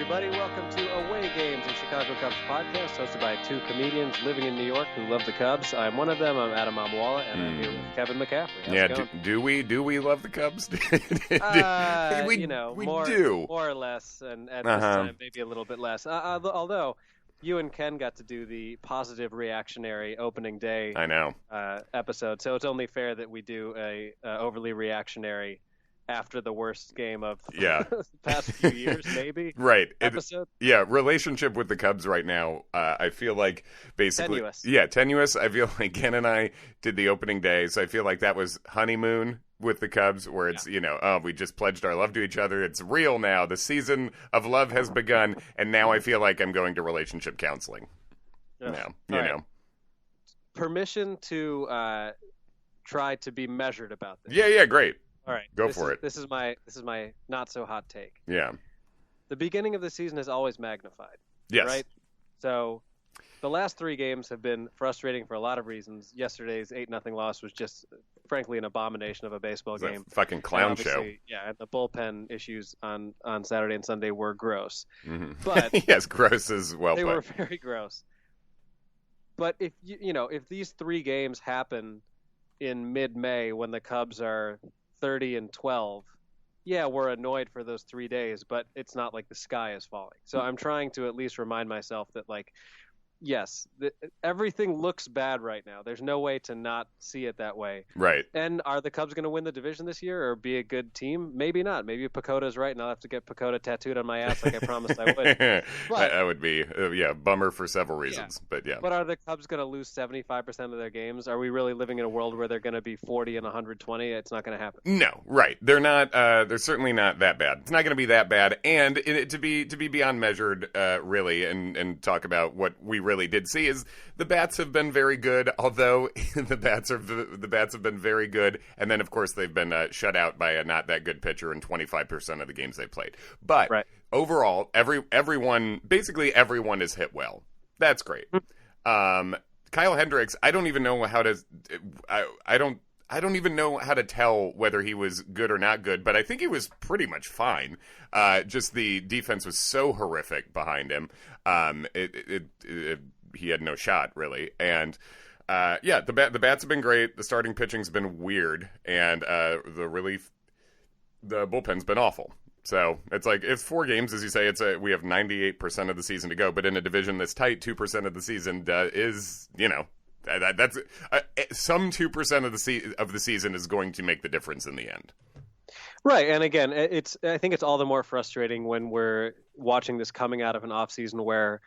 everybody. Welcome to Away Games, a Chicago Cubs podcast hosted by two comedians living in New York who love the Cubs. I'm one of them. I'm Adam Amwala, and I'm here with Kevin McCaffrey. How's it going? Do we love the Cubs? we do. More or less, and at this time, maybe a little bit less. Although you and Ken got to do the positive reactionary opening day episode, so it's only fair that we do a overly reactionary after the worst game of the past few years, maybe. Right. Episode. Relationship with the Cubs right now, I feel like basically... Tenuous. Yeah, tenuous. I feel like Ken and I did the opening day, so I feel like that was honeymoon with the Cubs, where it's, we just pledged our love to each other. It's real now. The season of love has begun, and now I feel like I'm going to relationship counseling. Now, Permission to try to be measured about this. Yeah, great. All right, go for it. This is my not so hot take. Yeah, the beginning of the season is always magnified. Yes, right. So the last three games have been frustrating for a lot of reasons. Yesterday's 8-0 loss was just, frankly, an abomination of a baseball game. A fucking clown show. Yeah, and the bullpen issues on Saturday and Sunday were gross. Mm-hmm. But yes, gross as well. They were very gross. But if if these three games happen in mid-May when the Cubs are 30-12, we're annoyed for those 3 days, but it's not like the sky is falling. So I'm trying to at least remind myself that, yes, everything looks bad right now. There's no way to not see it that way. Right. And are the Cubs going to win the division this year or be a good team? Maybe not. Maybe Pacoda's right, and I'll have to get Pacoda tattooed on my ass like I promised I would. But, that would be, bummer for several reasons. Yeah. But are the Cubs going to lose 75% of their games? Are we really living in a world where they're going to be 40 and 120? It's not going to happen. No, right. They're not. They're certainly not that bad. It's not going to be that bad. And to be beyond measured, really, and talk about what we really did see is the bats have been very good. Although the bats have been very good, and then of course they've been shut out by a not that good pitcher in 25% of the games they played. But overall, basically everyone is hit well. That's great. Kyle Hendricks, I don't even know how to. I don't even know how to tell whether he was good or not good, but I think he was pretty much fine. Just the defense was so horrific behind him. He had no shot, really. And, the bats have been great. The starting pitching's been weird. And the bullpen's been awful. So it's 4 games, as you say. We have 98% of the season to go. But in a division that's tight, 2% of the season is, that's some 2% of the season is going to make the difference in the end. Right, and again, I think it's all the more frustrating when we're watching this coming out of an off season where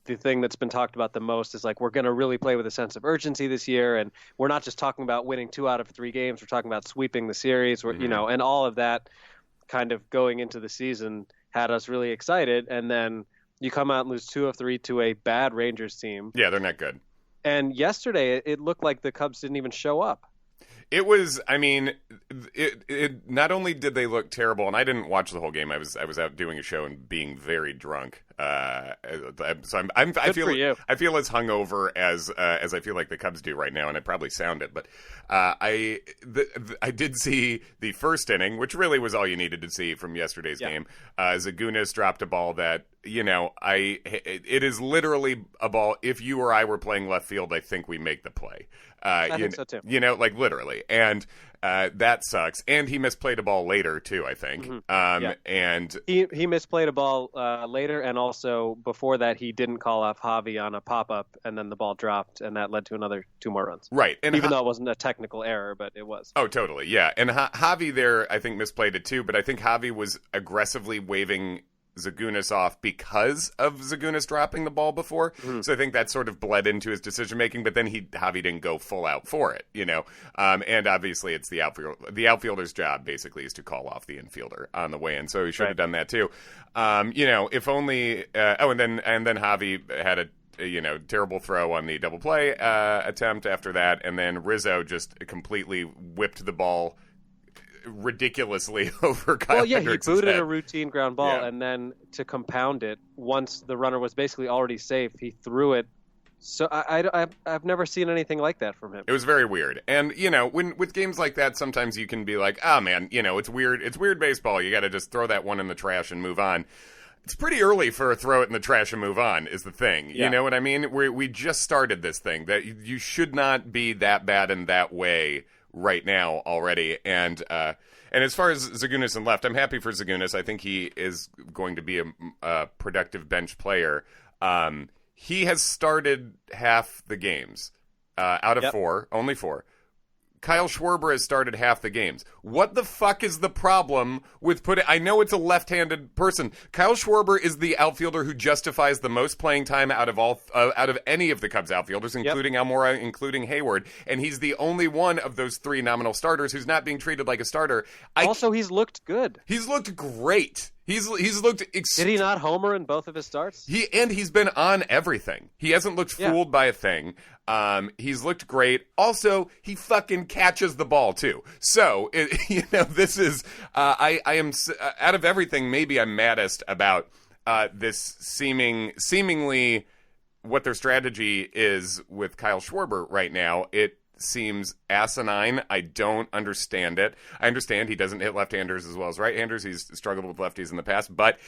the thing that's been talked about the most is we're going to really play with a sense of urgency this year, and we're not just talking about winning 2 out of 3 games. We're talking about sweeping the series, and all of that kind of going into the season had us really excited, and then you come out and lose 2 of 3 to a bad Rangers team. Yeah, they're not good. And yesterday, it looked like the Cubs didn't even show up. It was, it not only did they look terrible, and I didn't watch the whole game. I was out doing a show and being very drunk. So I feel as hungover as I feel like the Cubs do right now, and I probably sound it. But I did see the first inning, which really was all you needed to see from yesterday's game. Zagunis dropped a ball that, it is literally a ball. If you or I were playing left field, I think we make the play. I think so too. Literally. And that sucks. And he misplayed a ball later too, I think. Mm-hmm. And he misplayed a ball later, and also before that he didn't call off Javi on a pop-up, and then the ball dropped, and that led to another 2 more runs. Right. And even though it wasn't a technical error, but it was. Oh, totally. Yeah. And Javi there, I think, misplayed it too, but I think Javi was aggressively waving Zagunis off because of Zagunis dropping the ball before. Mm-hmm. So I think that sort of bled into his decision making, but then Javi didn't go full out for it, and obviously it's the outfielder's job basically is to call off the infielder on the way in. So he should have done that too. If only, and then Javi had a terrible throw on the double play attempt after that. And then Rizzo just completely whipped the ball ridiculously over Kyle Hendricks' he booted head. A routine ground ball, and then to compound it, once the runner was basically already safe, he threw it. So I've never seen anything like that from him. It was very weird. And, when with games like that, sometimes you can be like, oh, man, it's weird. It's weird baseball. You got to just throw that one in the trash and move on. It's pretty early for a throw it in the trash and move on is the thing. Yeah. You know what I mean? We just started this thing that you should not be that bad in that way right now already. And as far as Zagunis left, I'm happy for Zagunis. I think he is going to be a productive bench player. He has started half the games out of 4, only 4. Kyle Schwarber has started half the games. What the fuck is the problem with I know it's a left-handed person. Kyle Schwarber is the outfielder who justifies the most playing time out of any of the Cubs outfielders, including Almora, including Hayward, and he's the only one of those 3 nominal starters who's not being treated like a starter. Also, he's looked good. He's looked great. He's looked. Did he not homer in both of his starts? He's been on everything. He hasn't looked fooled by a thing. He's looked great. Also, he fucking catches the ball too. So this is. I am out of everything. Maybe I'm maddest about this seemingly what their strategy is with Kyle Schwarber right now. It seems asinine. I don't understand it. I understand he doesn't hit left-handers as well as right-handers. He's struggled with lefties in the past, but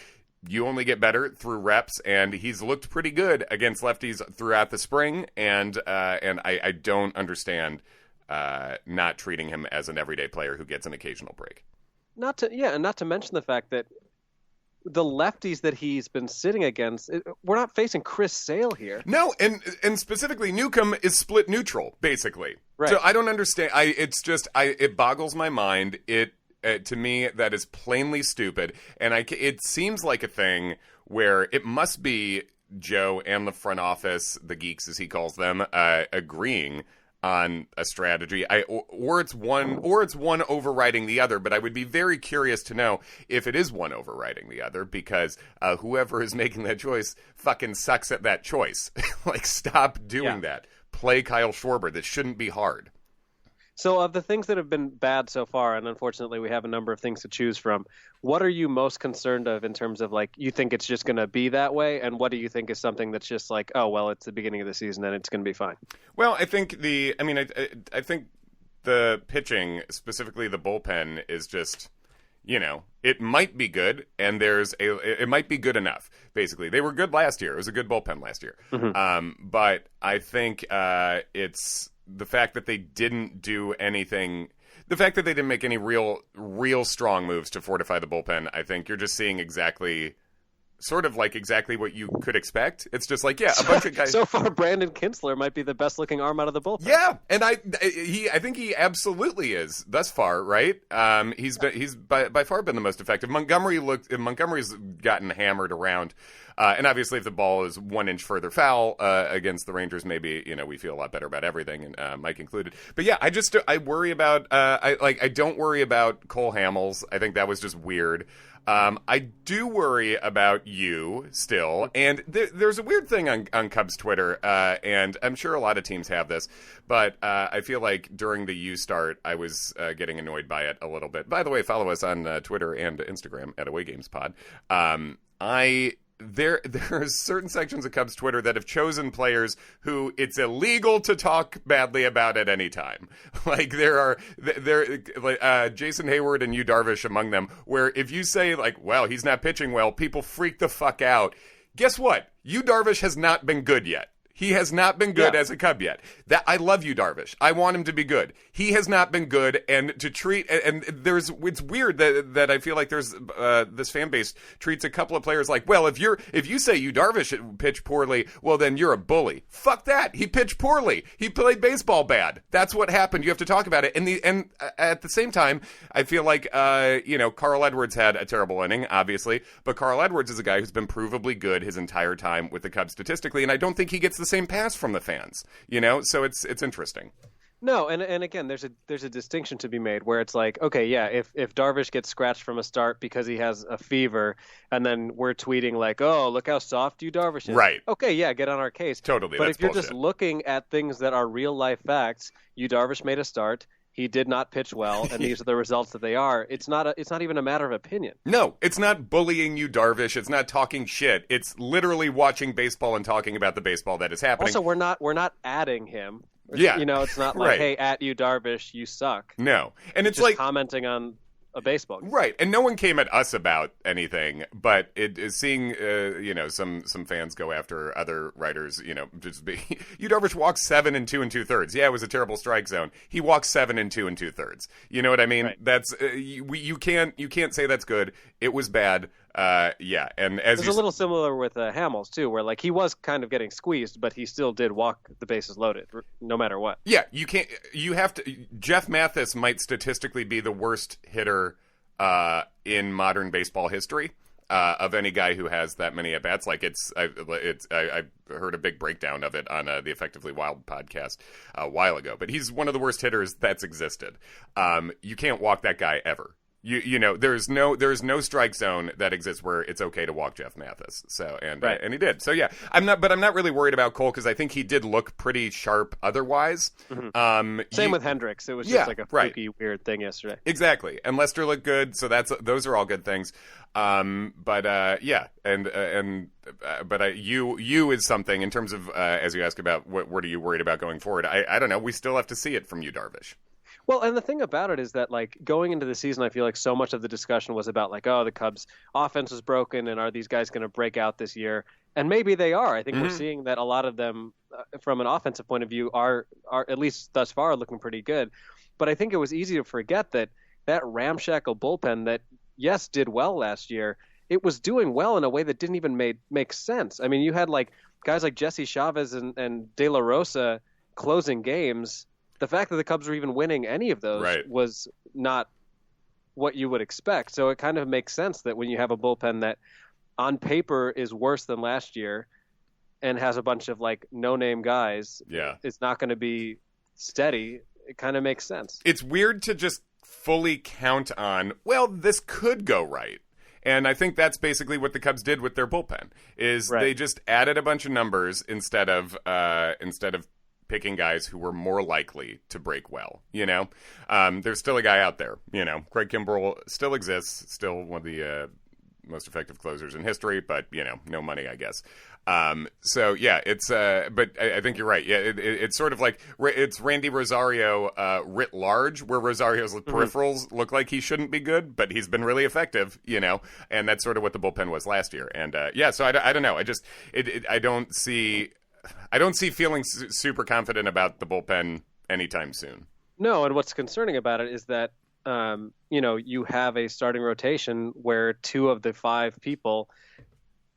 you only get better through reps, and he's looked pretty good against lefties throughout the spring, and I don't understand not treating him as an everyday player who gets an occasional break. Not to mention the fact that the lefties that he's been sitting against, we're not facing Chris Sale here. No, and specifically Newcomb is split neutral, basically. Right. So I don't understand. It boggles my mind. To me, that is plainly stupid. And it seems like a thing where it must be Joe and the front office, the geeks as he calls them, agreeing on a strategy, or it's one overriding the other. But I would be very curious to know if it is one overriding the other, because whoever is making that choice fucking sucks at that choice. Like, stop doing that. Play Kyle Schwarber. That shouldn't be hard. So of the things that have been bad so far, and unfortunately we have a number of things to choose from, what are you most concerned of in terms of, like, you think it's just going to be that way, and what do you think is something that's just like, oh, well, it's the beginning of the season and it's going to be fine? Well, I think I think the pitching, specifically the bullpen, is just, it might be good, and it might be good enough. Basically, they were good last year. It was a good bullpen last year. Mm-hmm. But I think it's the fact that they didn't do anything. The fact that they didn't make any real strong moves to fortify the bullpen. I think you're just seeing exactly what you could expect. It's just like, a bunch of guys. So far, Brandon Kinsler might be the best looking arm out of the bullpen. Yeah, and I think he absolutely is thus far, right? He's by far been the most effective. Montgomery's gotten hammered around, and obviously if the ball is 1 inch further foul against the Rangers, maybe we feel a lot better about everything, and Mike included. But yeah, I worry about I don't worry about Cole Hamels. I think that was just weird. I do worry about you still, and there's a weird thing on Cubs Twitter, and I'm sure a lot of teams have this, but I feel like during the U start, I was getting annoyed by it a little bit. By the way, follow us on Twitter and Instagram at awaygamespod. There are certain sections of Cubs Twitter that have chosen players who it's illegal to talk badly about at any time. Like there Jason Hayward and Yu Darvish among them, where if you say like, well, he's not pitching well, people freak the fuck out. Guess what? Yu Darvish has not been good yet. He has not been good as a Cub yet. I love you, Darvish. I want him to be good. He has not been good, and it's weird that I feel like there's this fan base treats a couple of players like, well, if you say you Darvish pitched poorly, well then you're a bully. Fuck that. He pitched poorly. He played baseball bad. That's what happened. You have to talk about it. And at the same time, I feel like Carl Edwards had a terrible inning, obviously, but Carl Edwards is a guy who's been provably good his entire time with the Cubs statistically, and I don't think he gets the same pass from the fans, so it's interesting. No, and again, there's a distinction to be made where it's like, okay, yeah, if Darvish gets scratched from a start because he has a fever, and then we're tweeting like, oh, look how soft Yu Darvish is. Right. Okay, yeah, get on our case. Totally. But That's if you're bullshit. just looking at things that are real life facts, Yu Darvish made a start. He did not pitch well, and these are the results that they are. It's not even a matter of opinion. No, it's not bullying you, Darvish. It's not talking shit. It's literally watching baseball and talking about the baseball that is happening. Also, we're not adding him. Yeah. It's not like, right. Hey, at you, Darvish, you suck. No. And it's just like commenting on a baseball game. Right, and no one came at us about anything, but it is seeing some fans go after other writers. Just be Yu Darvish walked 7 and 2 2/3. Yeah, it was a terrible strike zone. He walked 7 and 2 2/3. You know what I mean? Right. That's you can't say that's good. It was bad. Yeah, and as it was a little similar with Hamels too, where like he was kind of getting squeezed, but he still did walk the bases loaded, no matter what. Yeah, you can't. You have to. Jeff Mathis might statistically be the worst hitter in modern baseball history of any guy who has that many at bats. Like I heard a big breakdown of it on the Effectively Wild podcast a while ago. But he's one of the worst hitters that's existed. You can't walk that guy ever. There's no strike zone that exists where it's okay to walk Jeff Mathis. So and he did. So yeah, I'm not really worried about Cole because I think he did look pretty sharp otherwise. Mm-hmm. Same with Hendricks. It was just like a freaky weird thing yesterday. Exactly. And Lester looked good, so those are all good things. But you is something in terms of as you ask about what are you worried about going forward. I don't know. We still have to see it from you, Darvish. Well, and the thing about it is that, like, going into the season, I feel like so much of the discussion was about, like, oh, the Cubs' offense was broken, and are these guys going to break out this year? And maybe they are. I think we're seeing that a lot of them, from an offensive point of view, are at least thus far looking pretty good. But I think it was easy to forget that ramshackle bullpen that, yes, did well last year, it was doing well in a way that didn't even make sense. I mean, you had, like, guys like Jesse Chavez and De La Rosa closing games. The fact that the Cubs were even winning any of those was not what you would expect. So it kind of makes sense that when you have a bullpen that on paper is worse than last year and has a bunch of like no-name guys, it's not going to be steady. It kind of makes sense. It's weird to just fully count on, well, this could go right. And I think that's basically what the Cubs did with their bullpen is they just added a bunch of numbers instead of picking guys who were more likely to break well, There's still a guy out there, Craig Kimbrell still exists, still one of the most effective closers in history, but, no money, I guess. So, yeah, it's but I think you're right. Yeah, it's sort of like it's Randy Rosario writ large, where Rosario's peripherals look like he shouldn't be good, but he's been really effective, and that's sort of what the bullpen was last year. And, so I don't know. I don't see feeling super confident about the bullpen anytime soon. No, and what's concerning about it is that, you have a starting rotation where 2 of the 5 people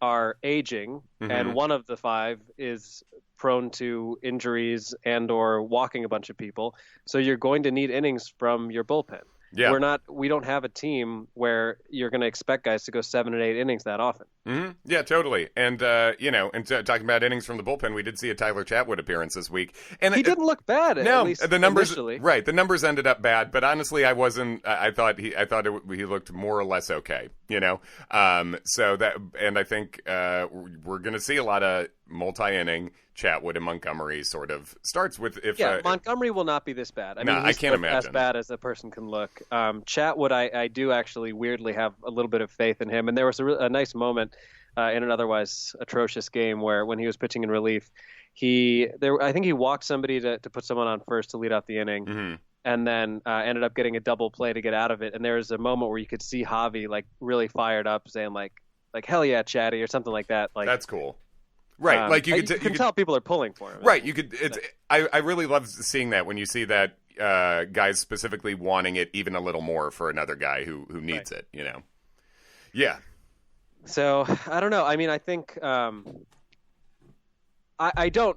are aging, and 1 of the 5 is prone to injuries and or walking a bunch of people. So you're going to need innings from your bullpen. Yeah. We don't have a team where you're going to expect guys to go 7 and 8 innings that often. Mm-hmm. Yeah, totally. And, talking about innings from the bullpen, we did see a Tyler Chatwood appearance this week. And he didn't look bad. No, at least the numbers, initially. right. The numbers ended up bad, but honestly, I thought he looked more or less okay, so that, and I think, we're going to see a lot of multi-inning Chatwood and Montgomery sort of starts with Montgomery will not be this bad. I can't imagine as bad as a person can look. Chatwood, I do actually weirdly have a little bit of faith in him, and there was a nice moment in an otherwise atrocious game where when he was pitching in relief, I think he walked somebody to put someone on first to lead out the inning. And then ended up getting a double play to get out of it. And there was a moment where you could see Javi like really fired up, saying like hell yeah, Chatty, or something like that. Like, that's cool. Right, like you could tell people are pulling for him. Right, you could. I really love seeing that when you see that guys specifically wanting it even a little more for another guy who needs it. Yeah. So I don't know. I mean, I think I don't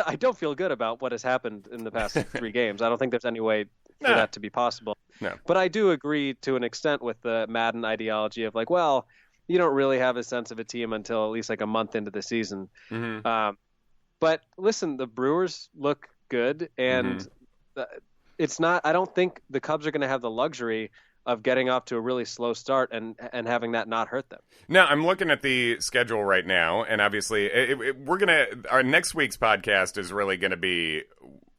I don't feel good about what has happened in the past 3 games. I don't think there's any way for that to be possible. No. But I do agree to an extent with the Madden ideology of like, well, you don't really have a sense of a team until at least like a month into the season. But listen, the Brewers look good, and it's not. I don't think the Cubs are going to have the luxury of getting off to a really slow start and having that not hurt them. No, I'm looking at the schedule right now, and obviously our next week's podcast is really going to be,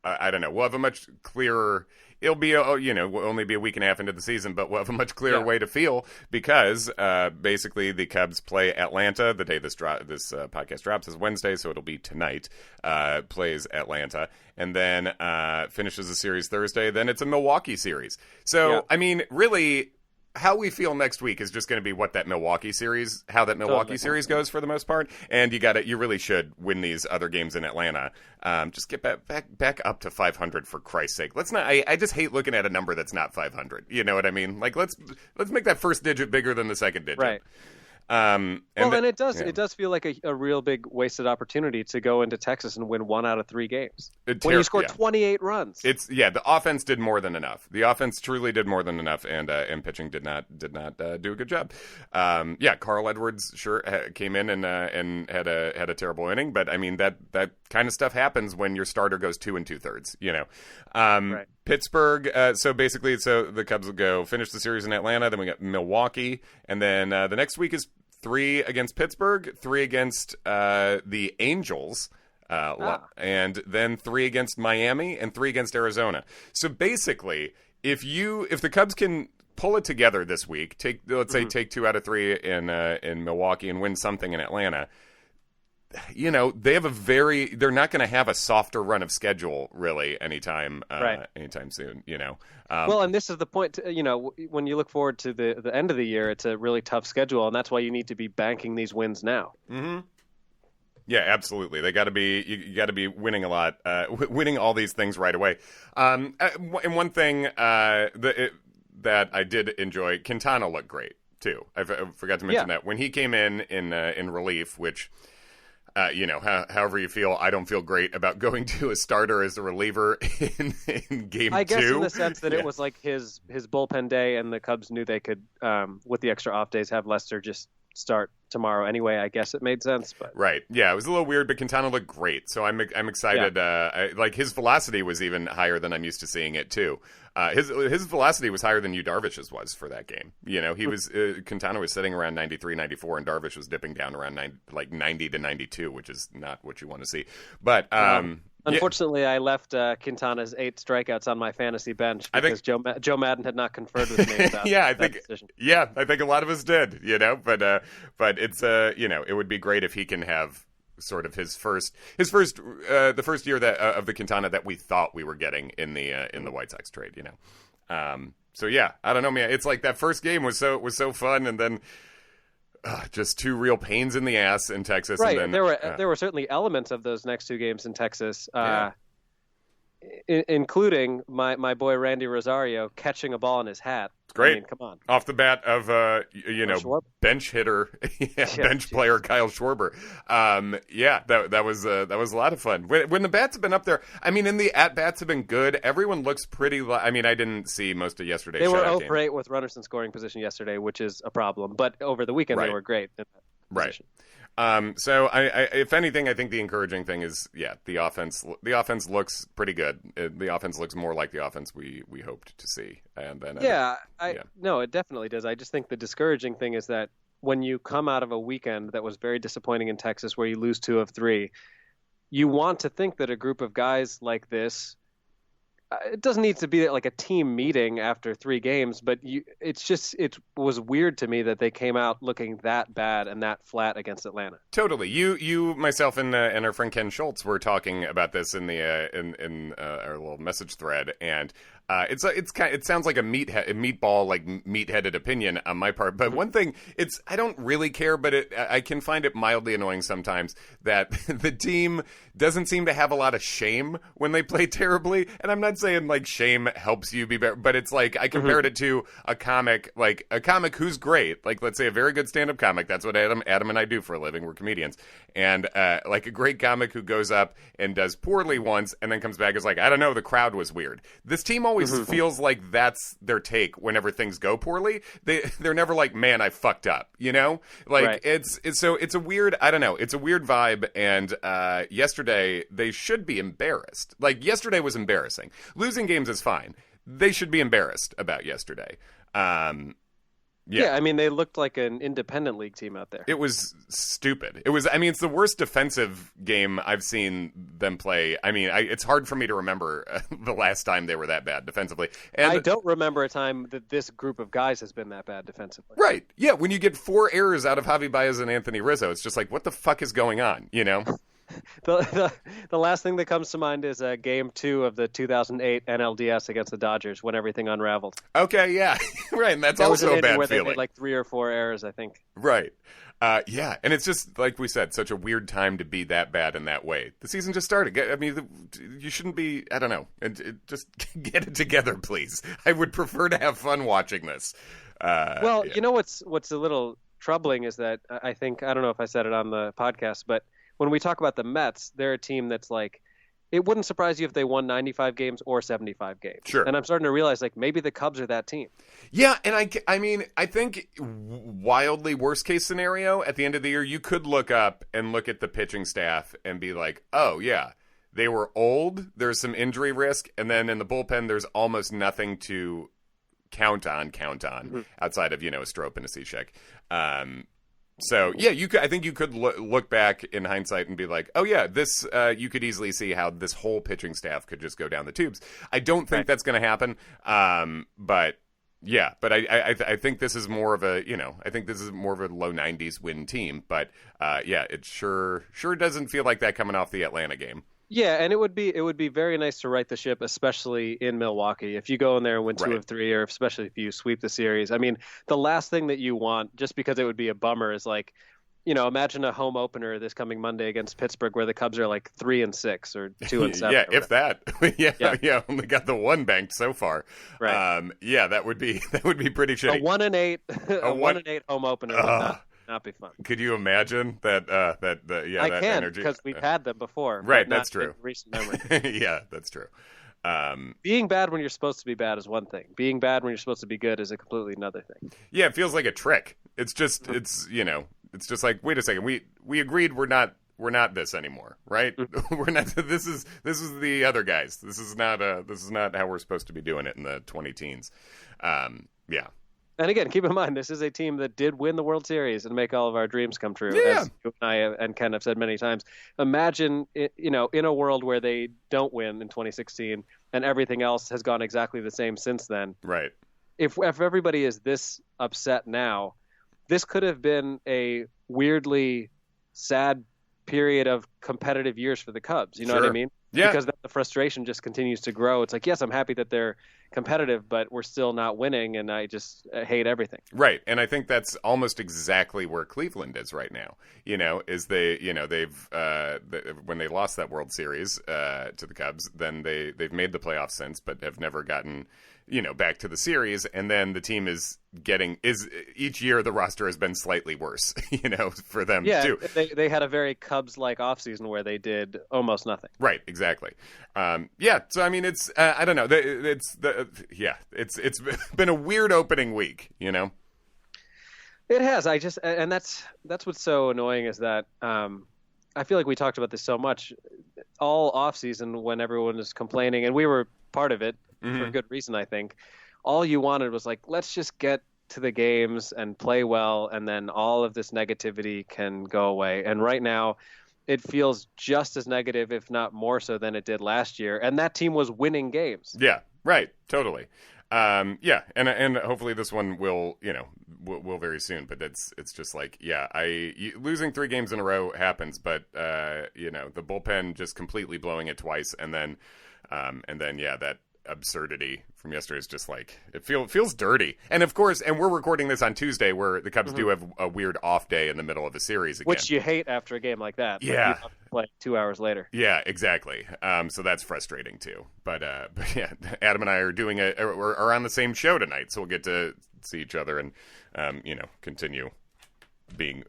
I don't know, we'll have a much clearer. It'll be, we'll only be a week and a half into the season, but we'll have a much clearer way to feel because basically the Cubs play Atlanta. The day this podcast drops is Wednesday, so it'll be tonight. Plays Atlanta, and then finishes the series Thursday. Then it's a Milwaukee series. So, I mean, really, how we feel next week is just going to be how that Milwaukee series goes for the most part. And you really should win these other games in Atlanta. Just get back up to 500 for Christ's sake. Let's not. I just hate looking at a number that's not 500. You know what I mean? Like let's make that first digit bigger than the second digit. Right. And it does feel like a real big wasted opportunity to go into Texas and win 1 out of 3 games when you score 28 runs. The offense did more than enough. The offense truly did more than enough, and pitching did not do a good job. Carl Edwards came in and had a terrible inning, but I mean that kind of stuff happens when your starter goes 2 2/3. You know, right. Pittsburgh. So the Cubs will go finish the series in Atlanta. Then we got Milwaukee, and then the next week is 3 against Pittsburgh, 3 against the Angels, and then 3 against Miami and 3 against Arizona. So basically, if the Cubs can pull it together this week, take 2 out of 3 in Milwaukee and win something in Atlanta, you know, they're not going to have a softer run of schedule really anytime soon, you know. And this is the point, you know, when you look forward to the end of the year, it's a really tough schedule, and that's why you need to be banking these wins now. Mm-hmm. Yeah, absolutely. You got to be winning a lot, winning all these things right away. And one thing that I did enjoy, Quintana looked great too. I forgot to mention that when he came in relief, which. You know, however you feel, I don't feel great about going to a starter as a reliever in game 2. I guess in the sense that it was like his bullpen day, and the Cubs knew they could, with the extra off days, have Lester just start tomorrow anyway. I guess it made sense, but right, yeah, it was a little weird, but Quintana looked great, so I'm excited. Like his velocity was even higher than I'm used to seeing it too. His velocity was higher than Darvish's was for that game. You know, he was Quintana was sitting around 93, 94, and Darvish was dipping down around 90 to 92, which is not what you want to see. But unfortunately, I left Quintana's 8 strikeouts on my fantasy bench because Joe Madden had not conferred with me about that decision. Yeah, I think a lot of us did. You know, but it's you know, it would be great if he can have sort of the first year of the Quintana that we thought we were getting in the White Sox trade, you know. So yeah, I don't know, man. It's like that first game was so fun, and then just 2 real pains in the ass in Texas. Right, and then, there were certainly elements of those next 2 games in Texas, including my boy Randy Rosario catching a ball in his hat. Great. I mean, come on. Off the bat of, bench hitter, bench player Kyle Schwarber. That was a lot of fun. When the bats have been up there, I mean, and the at-bats have been good. Everyone looks pretty, I mean, I didn't see most of yesterday's They were shutout 0 for 8 with runners in scoring position yesterday, which is a problem. But over the weekend, they were great in that position. So I, if anything, I think the encouraging thing is, the offense looks pretty good. The offense looks more like the offense we hoped to see. And then, no, it definitely does. I just think the discouraging thing is that when you come out of a weekend that was very disappointing in Texas, where you lose 2 of 3, you want to think that a group of guys like this, it doesn't need to be like a team meeting after 3 games, but it was weird to me that they came out looking that bad and that flat against Atlanta. Totally. You, myself, and our friend Ken Schultz were talking about this in the in our little message thread, and it sounds like a meatball, like meat-headed opinion on my part. But one thing, I don't really care, but I can find it mildly annoying sometimes that the team doesn't seem to have a lot of shame when they play terribly. And I'm not saying like shame helps you be better, but it's like I compared it to a comic who's great, like let's say a very good stand-up comic. That's what Adam and I do for a living. We're comedians, and like a great comic who goes up and does poorly once and then comes back as like, I don't know, the crowd was weird. This team always feels like that's their take whenever things go poorly. They're never like, man, I fucked up, you know? Like it's a weird, I don't know, it's a weird vibe. And yesterday they should be embarrassed. Like yesterday was embarrassing. Losing games is fine. They should be embarrassed about yesterday. Yeah, I mean, they looked like an independent league team out there. It was stupid. It's the worst defensive game I've seen them play. I mean, it's hard for me to remember the last time they were that bad defensively. And I don't remember a time that this group of guys has been that bad defensively. Right. Yeah, when you get 4 errors out of Javi Baez and Anthony Rizzo, it's just like, what the fuck is going on, you know? the last thing that comes to mind is Game 2 of the 2008 NLDS against the Dodgers when everything unraveled. Okay, yeah, right, and that's There was also an a inning bad where feeling. they made like 3 or 4 errors, I think. Right. Yeah, and it's just, like we said, such a weird time to be that bad in that way. The season just started. I mean, you shouldn't be, I don't know, just get it together, please. I would prefer to have fun watching this. Well, yeah. you know what's a little troubling is that I think, I don't know if I said it on the podcast, but when we talk about the Mets, they're a team that's like, it wouldn't surprise you if they won 95 games or 75 games. Sure. And I'm starting to realize, like, maybe the Cubs are that team. Yeah, and I mean, I think wildly worst case scenario, at the end of the year, you could look up and look at the pitching staff and be like, oh, yeah, they were old, there's some injury risk, and then in the bullpen, there's almost nothing to count on outside of, a Strop and a Cishek. So yeah, I think you could look back in hindsight and be like, oh yeah, this you could easily see how this whole pitching staff could just go down the tubes. I don't think that's going to happen, but yeah, but I think this is more of a I think this is more of a low 90s win team. But yeah, it sure doesn't feel like that coming off the Atlanta game. Yeah, and it would be very nice to right the ship, especially in Milwaukee. If you go in there and win 2 of 3, or especially if you sweep the series. I mean, the last thing that you want, just because it would be a bummer, is like, imagine a home opener this coming Monday against Pittsburgh where the Cubs are like 3-6 or 2-7. Yeah, if that. yeah, only got the one banked so far. Right. Yeah, that would be pretty shitty. A 1-8, a 1-8 home opener would not be fun. Could you imagine that? I that can, energy, because we've had them before. Right, that's true. In recent memory. Yeah, that's true. Being bad when you're supposed to be bad is one thing. Being bad when you're supposed to be good is a completely another thing. Yeah, it feels like a trick. It's just it's just like, wait a second, we agreed we're not this anymore, right? We're not. This is the other guys. This is not how we're supposed to be doing it in the 20 teens. Yeah. And again, keep in mind, this is a team that did win the World Series and make all of our dreams come true, yeah. as you and I and Ken have said many times. Imagine, in a world where they don't win in 2016 and everything else has gone exactly the same since then. Right. If everybody is this upset now, this could have been a weirdly sad period of competitive years for the Cubs. You know what I mean? Yeah. Because the frustration just continues to grow. It's like, yes, I'm happy that they're competitive, but we're still not winning, and I just hate everything. Right, and I think that's almost exactly where Cleveland is right now. Is they've when they lost that World Series to the Cubs, then they've made the playoffs since, but have never gotten back to the series, and then the team is each year the roster has been slightly worse, for them too. They had a very Cubs-like offseason where they did almost nothing. Right, exactly. Yeah, so I mean, it's I don't know. It's been a weird opening week, It has. And that's what's so annoying is that I feel like we talked about this so much all offseason when everyone was complaining, and we were part of it. For good reason, I think. All you wanted was like, let's just get to the games and play well, and then all of this negativity can go away. And right now, it feels just as negative, if not more so, than it did last year. And that team was winning games. Yeah, right, totally. Yeah, and hopefully this one will very soon. But it's just like, yeah, losing 3 games in a row happens, but the bullpen just completely blowing it twice, and then yeah, that absurdity from yesterday is just like, it feels dirty. And of course, and we're recording this on Tuesday, where the Cubs do have a weird off day in the middle of a series again, which you hate after a game like that. Yeah, like 2 hours later. Yeah, exactly. So that's frustrating too. But yeah, Adam and I are on the same show tonight, so we'll get to see each other and continue being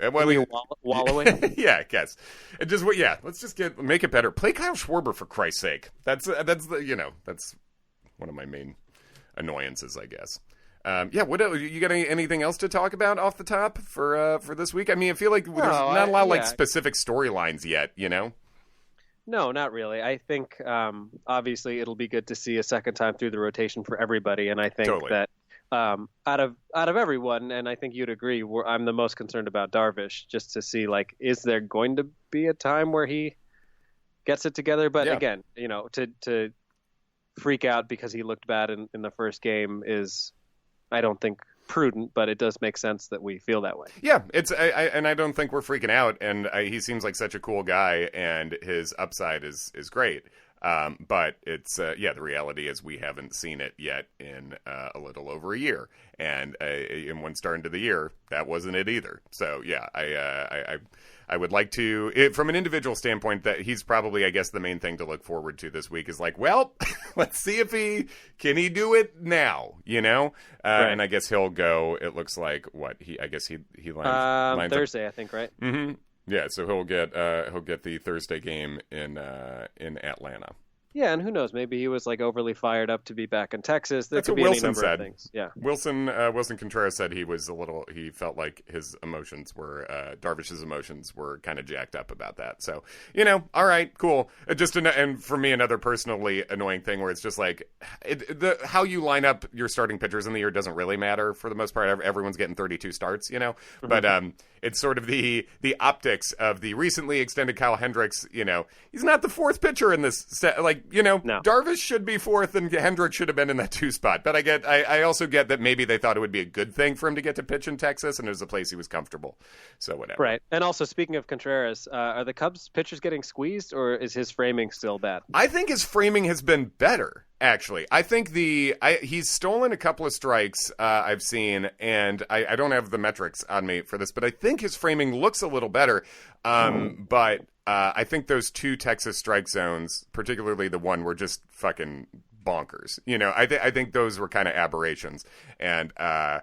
wallowing. Yeah, I guess. It just let's just make it better. Play Kyle Schwarber, for Christ's sake. That's that's one of my main annoyances, I guess. Yeah, what you got anything else to talk about off the top for this week? I mean, I feel like there's not a lot of like specific storylines yet, No, not really. I think obviously it'll be good to see a second time through the rotation for everybody, and I think that out of everyone, and I think you'd agree, I'm the most concerned about Darvish, just to see, like, is there going to be a time where he gets it together? But again, to freak out because he looked bad in the first game is, I don't think, prudent, but it does make sense that we feel that way. Yeah, and I don't think we're freaking out. And he seems like such a cool guy, and his upside is great. But it's the reality is we haven't seen it yet in a little over a year, and in one start into the year, that wasn't it either. So yeah, I would like to, from an individual standpoint, that he's probably, I guess, the main thing to look forward to this week is like, well, let's see if he do it now, right. And I guess he'll go. It looks like he lines Thursday, I think, right? Mm-hmm. Yeah, so he'll get the Thursday game in Atlanta. Yeah, and who knows? Maybe he was like overly fired up to be back in Texas. That's what Wilson said. Of things. Yeah, Wilson Contreras said he felt like his emotions were Darvish's emotions were kind of jacked up about that. So all right, cool. And for me, another personally annoying thing where it's just like how you line up your starting pitchers in the year doesn't really matter for the most part. Everyone's getting 32 starts, Mm-hmm. But it's sort of the optics of the recently extended Kyle Hendricks. He's not the fourth pitcher in this set, no. Darvish should be fourth and Hendricks should have been in that 2 spot. But I also get that maybe they thought it would be a good thing for him to get to pitch in Texas, and it was a place he was comfortable. So whatever. Right. And also, speaking of Contreras, are the Cubs pitchers getting squeezed, or is his framing still bad? I think his framing has been better, actually. I think he's stolen a couple of strikes I've seen, and I don't have the metrics on me for this, but I think his framing looks a little better. But I think those 2 Texas strike zones, particularly the one, were just fucking bonkers. I think those were kind of aberrations. And the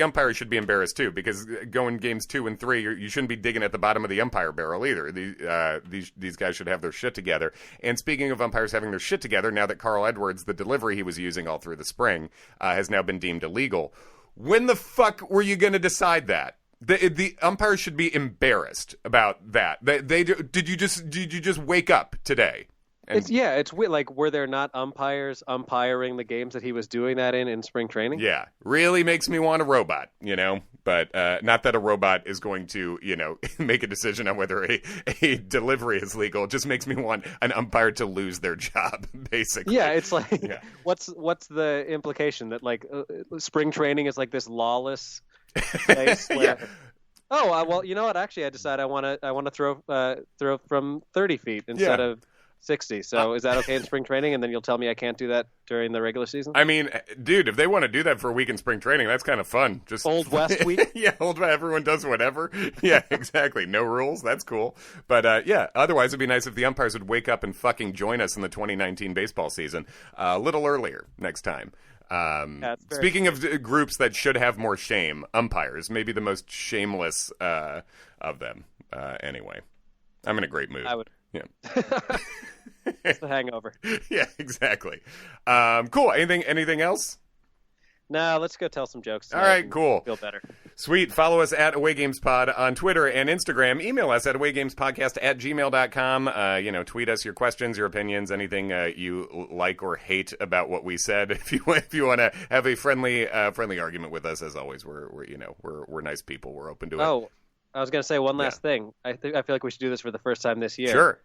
umpires should be embarrassed too, because going games 2 and 3, you shouldn't be digging at the bottom of the umpire barrel either. These guys should have their shit together. And speaking of umpires having their shit together, now that Carl Edwards, the delivery he was using all through the spring, has now been deemed illegal. When the fuck were you going to decide that? The umpires should be embarrassed about that. Did you just wake up today? It's weird. Like, were there not umpires umpiring the games that he was doing that in spring training? Yeah, really makes me want a robot, But not that a robot is going to, make a decision on whether a delivery is legal. It just makes me want an umpire to lose their job, basically. Yeah, it's like, what's the implication that like spring training is like this lawless place where, well, you know what? Actually, I decide I want to throw from 30 feet instead of 60. So is that okay in spring training? And then you'll tell me I can't do that during the regular season? I mean, dude, if they want to do that for a week in spring training, that's kind of fun. Just Old West week? Yeah, everyone does whatever. Yeah, exactly. No rules. That's cool. But otherwise it'd be nice if the umpires would wake up and fucking join us in the 2019 baseball season a little earlier next time. Speaking of groups that should have more shame, umpires, maybe the most shameless of them. Anyway, I'm in a great mood. I would. Yeah. It's the hangover. Yeah, exactly. Cool. Anything else? No, let's go tell some jokes. All right, cool. Feel better. Sweet. Follow us at awaygamespod on Twitter and Instagram. Email us at awaygamespodcast@gmail.com. Tweet us your questions, your opinions, anything you like or hate about what we said. If you want to have a friendly argument with us, as always, we're nice people. We're open to it. Oh, I was going to say one last thing. I feel like we should do this for the first time this year. Sure.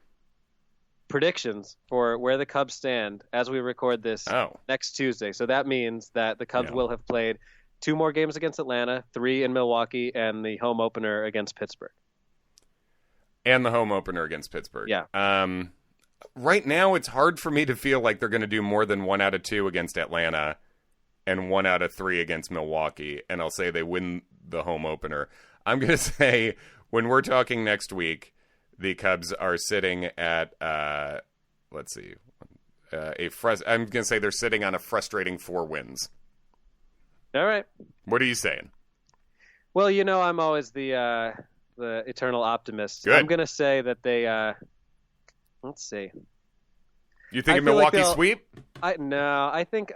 Predictions for where the Cubs stand as we record this next Tuesday. So that means that the Cubs will have played 2 more games against Atlanta, 3 in Milwaukee, and the home opener against Pittsburgh. And the home opener against Pittsburgh. Yeah. Right now, it's hard for me to feel like they're going to do more than 1 out of 2 against Atlanta and 1 out of 3 against Milwaukee. And I'll say they win the home opener. I'm going to say when we're talking next week, the Cubs are sitting at, I'm going to say they're sitting on a frustrating 4 wins. All right. What are you saying? Well, I'm always the eternal optimist. Good. I'm going to say that they, let's see. You think a Milwaukee sweep? I think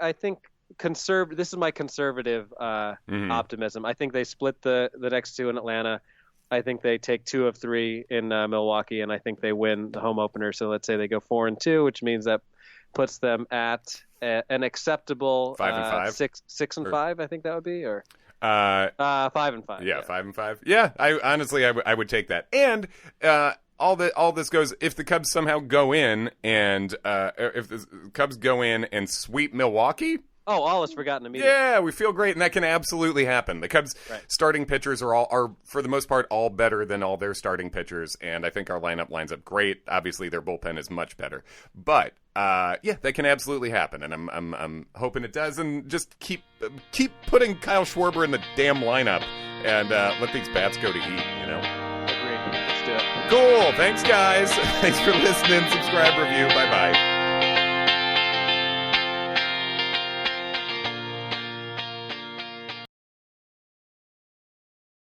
this is my conservative optimism. I think they split the next 2 in Atlanta. I think they take 2 of 3 in Milwaukee, and I think they win the home opener. So let's say they go 4-2, which means that puts them at an acceptable 5-5, 6-5. I think that would be, or 5-5. Yeah, 5-5. Yeah, I would take that. And all this goes, if the Cubs somehow go in and if the Cubs go in and sweep Milwaukee. Oh, all is forgotten immediately. Yeah, we feel great, and that can absolutely happen. The Cubs' starting pitchers are for the most part all better than all their starting pitchers, and I think our lineup lines up great. Obviously, their bullpen is much better, but yeah, that can absolutely happen, and I'm hoping it does. And just keep putting Kyle Schwarber in the damn lineup, and let these bats go to eat. Agreed. Let's do it. Cool. Thanks, guys. Thanks for listening. Subscribe, review. Bye bye.